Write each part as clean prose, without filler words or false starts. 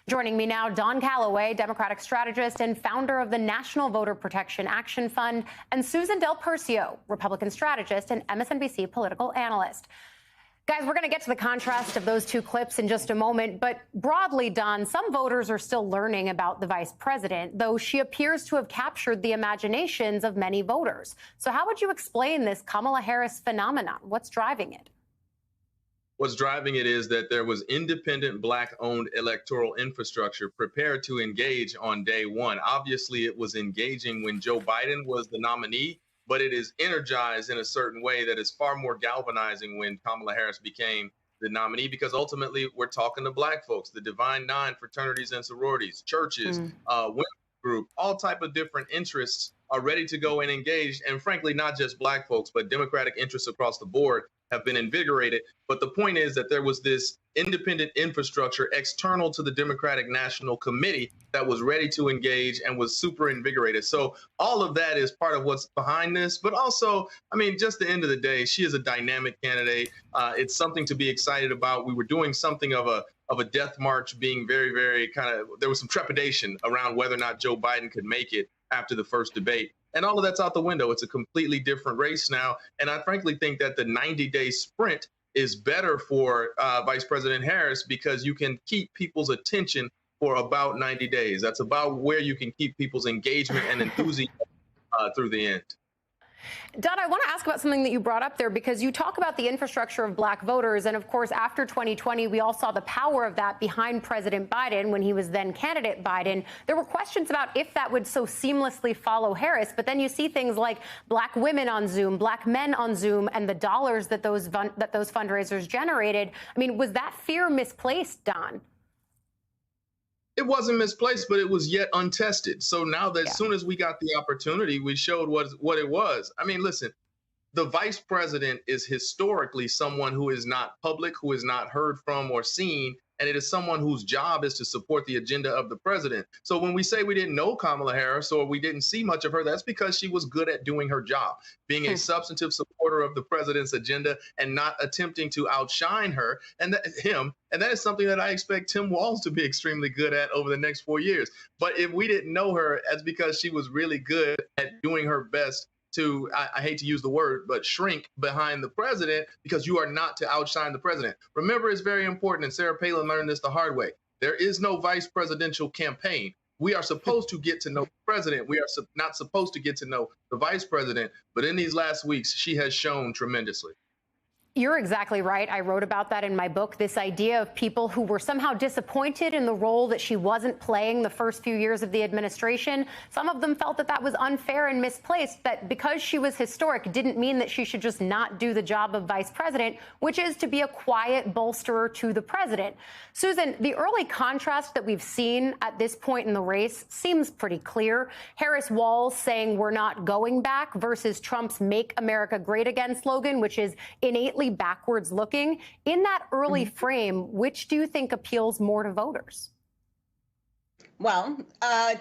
Joining me now, Don Calloway, Democratic strategist and founder of the National Voter Protection Action Fund, and Susan Del Percio, Republican strategist and MSNBC political analyst. Guys, we're going to get to the contrast of those two clips in just a moment, but broadly, Don, some voters are still learning about the vice president, though she appears to have captured the imaginations of many voters. So how would you explain this Kamala Harris phenomenon? What's driving it? What's driving it is that there was independent Black-owned electoral infrastructure prepared to engage on day one. Obviously, it was engaging when Joe Biden was the nominee, but it is energized in a certain way that is far more galvanizing when Kamala Harris became the nominee, because ultimately we're talking to Black folks, the Divine Nine fraternities and sororities, churches, women's group, all type of different interests are ready to go and engage. And frankly, not just Black folks, but Democratic interests across the board have been invigorated. But the point is that there was this independent infrastructure external to the Democratic National Committee that was ready to engage and was super invigorated. So all of that is part of what's behind this. But also, I mean, just the end of the day, she is a dynamic candidate. It's something to be excited about. We were doing something of a death march, being very, very there was some trepidation around whether or not Joe Biden could make it after the first debate. And all of that's out the window. It's a completely different race now. And I frankly think that the 90-day sprint is better for Vice President Harris, because you can keep people's attention for about 90 days. That's about where you can keep people's engagement and enthusiasm through the end. Don, I want to ask about something that you brought up there, because you talk about the infrastructure of Black voters. And of course, after 2020, we all saw the power of that behind President Biden when he was then candidate Biden. There were questions about if that would so seamlessly follow Harris. But then you see things like Black women on Zoom, Black men on Zoom, and the dollars that those fundraisers generated. I mean, was that fear misplaced, Don? It wasn't misplaced, but it was yet untested. So now that as soon as we got the opportunity, we showed what it was. I mean, listen, the vice president is historically someone who is not public, who is not heard from or seen, and it is someone whose job is to support the agenda of the president. So when we say we didn't know Kamala Harris or we didn't see much of her, that's because she was good at doing her job, being a substantive supporter of the president's agenda and not attempting to outshine her and him. And that is something that I expect Tim Walz to be extremely good at over the next 4 years. But if we didn't know her, that's because she was really good at doing her best to, I hate to use the word, but shrink behind the president, because you are not to outshine the president. Remember, it's very important, and Sarah Palin learned this the hard way. There is no vice presidential campaign. We are supposed to get to know the president. We are not supposed to get to know the vice president. But in these last weeks, she has shown tremendously. You're exactly right. I wrote about that in my book, this idea of people who were somehow disappointed in the role that she wasn't playing the first few years of the administration. Some of them felt that that was unfair and misplaced, that because she was historic didn't mean that she should just not do the job of vice president, which is to be a quiet bolsterer to the president. Susan, the early contrast that we've seen at this point in the race seems pretty clear. Harris Walz saying we're not going back versus Trump's Make America Great Again slogan, which is innately backwards looking. In that early frame, which do you think appeals more to voters? Well,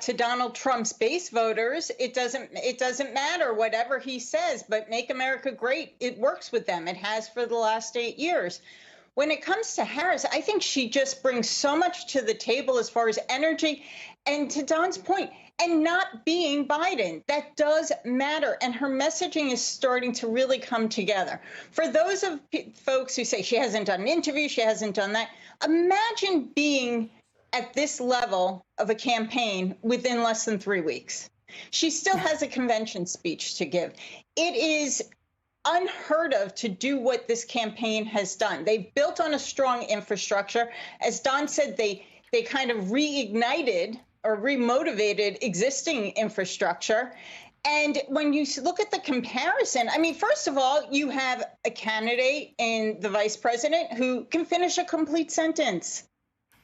to Donald Trump's base voters, it doesn't matter whatever he says, but Make America Great, it works with them. It has for the last 8 years. When it comes to Harris, I think she just brings so much to the table as far as energy. And to Don's point, and not being Biden, that does matter. And her messaging is starting to really come together. For those of folks who say she hasn't done an interview, she hasn't done that, imagine being at this level of a campaign within less than 3 weeks. She still has a convention speech to give. It is unheard of to do what this campaign has done. They've built on a strong infrastructure. As Don said, they kind of reignited or remotivated existing infrastructure. And when you look at the comparison, I mean, first of all, you have a candidate in the vice president who can finish a complete sentence.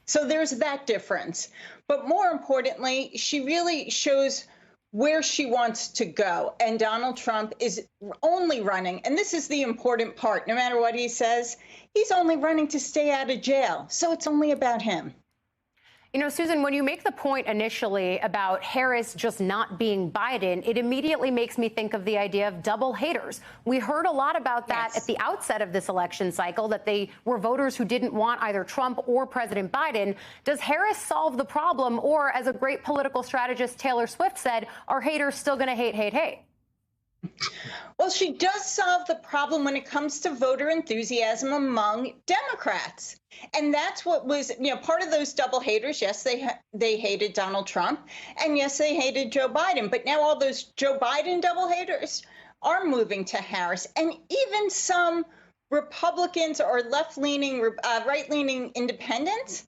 So there's that difference. But more importantly, she really shows where she wants to go. And Donald Trump is only running, and this is the important part, no matter what he says, he's only running to stay out of jail. So it's only about him. You know, Susan, when you make the point initially about Harris just not being Biden, it immediately makes me think of the idea of double haters. We heard a lot about that at the outset of this election cycle, that they were voters who didn't want either Trump or President Biden. Does Harris solve the problem? Or, as a great political strategist Taylor Swift said, are haters still going to hate, hate, hate? Well, she does solve the problem when it comes to voter enthusiasm among Democrats. And that's what was, part of those double haters. Yes, they hated Donald Trump, and yes, they hated Joe Biden. But now all those Joe Biden double haters are moving to Harris. And even some Republicans or left-leaning, right-leaning independents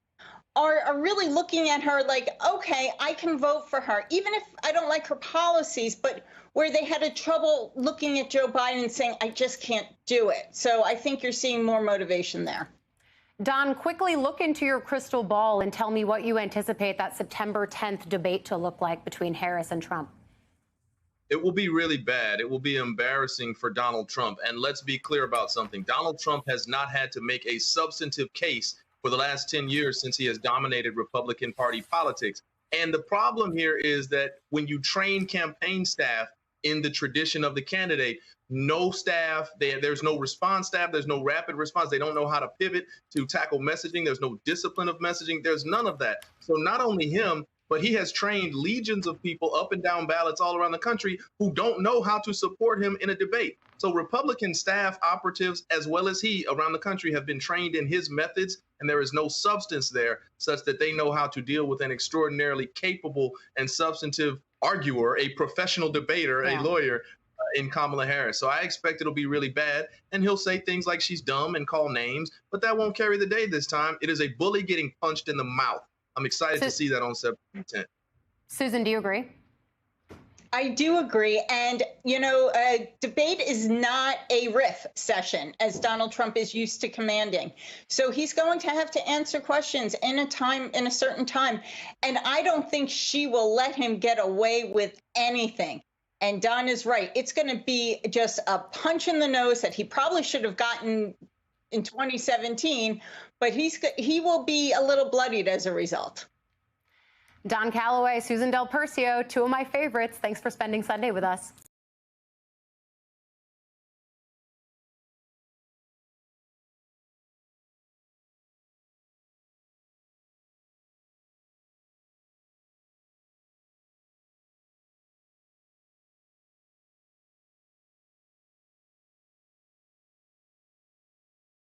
are really looking at her like, okay, I can vote for her, even if I don't like her policies, but where they had a trouble looking at Joe Biden and saying, I just can't do it. So I think you're seeing more motivation there. Don, quickly look into your crystal ball and tell me what you anticipate that September 10th debate to look like between Harris and Trump. It will be really bad. It will be embarrassing for Donald Trump. And let's be clear about something. Donald Trump has not had to make a substantive case for the last 10 years since he has dominated Republican Party politics. And the problem here is that when you train campaign staff in the tradition of the candidate, no staff, there's no response staff, there's no rapid response. They don't know how to pivot to tackle messaging. There's no discipline of messaging. There's none of that. So not only him, but he has trained legions of people up and down ballots all around the country who don't know how to support him in a debate. So Republican staff operatives, as well as he around the country, have been trained in his methods, and there is no substance there such that they know how to deal with an extraordinarily capable and substantive arguer, a professional debater, a lawyer in Kamala Harris. So I expect it'll be really bad. And he'll say things like she's dumb and call names, but that won't carry the day this time. It is a bully getting punched in the mouth. I'm excited to see that on September 10th. Susan, do you agree? I do agree. And, a debate is not a riff session, as Donald Trump is used to commanding. So he's going to have to answer questions in a certain time. And I don't think she will let him get away with anything. And Don is right. It's going to be just a punch in the nose that he probably should have gotten in 2017, but he will be a little bloodied as a result. Don Calloway, Susan Del Percio, two of my favorites. Thanks for spending Sunday with us.